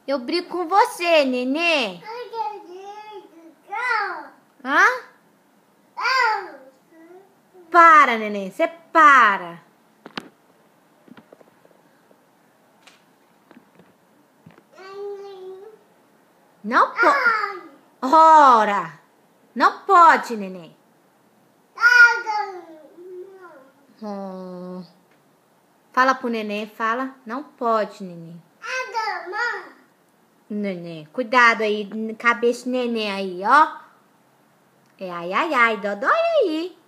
Eu brigo com você, nenê. Hã? Para, nenê. Você para. Não pode. Ora. Não pode, nenê. Fala pro nenê, fala. Não pode, nenê. Nenê, cuidado aí, cabeça de nenê aí, ó. É ai, ai, ai, dodói aí.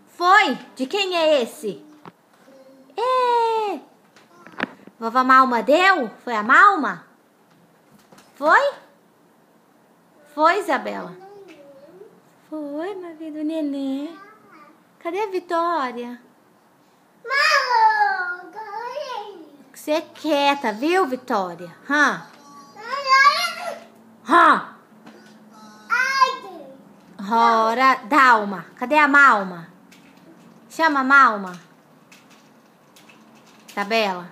Foi? De quem é esse? É. Vovó Malma deu? Foi a Malma? Foi? Foi, Isabela? Foi, minha vida, o nenê. Cadê a Vitória? Você é quieta, viu, Vitória? Ora, Dalma. Cadê a Malma? Chama a Malma. Isabela.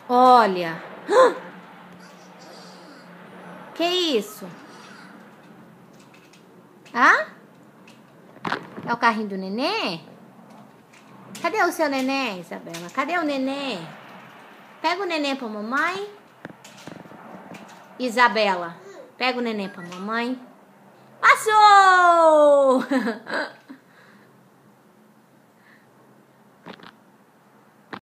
Olha. Que isso? Hã? É o carrinho do nenê? Cadê o seu nenê, Isabela? Cadê o nenê? Pega o nenê pra mamãe. Isabela, pega o nenê pra mamãe. Passou!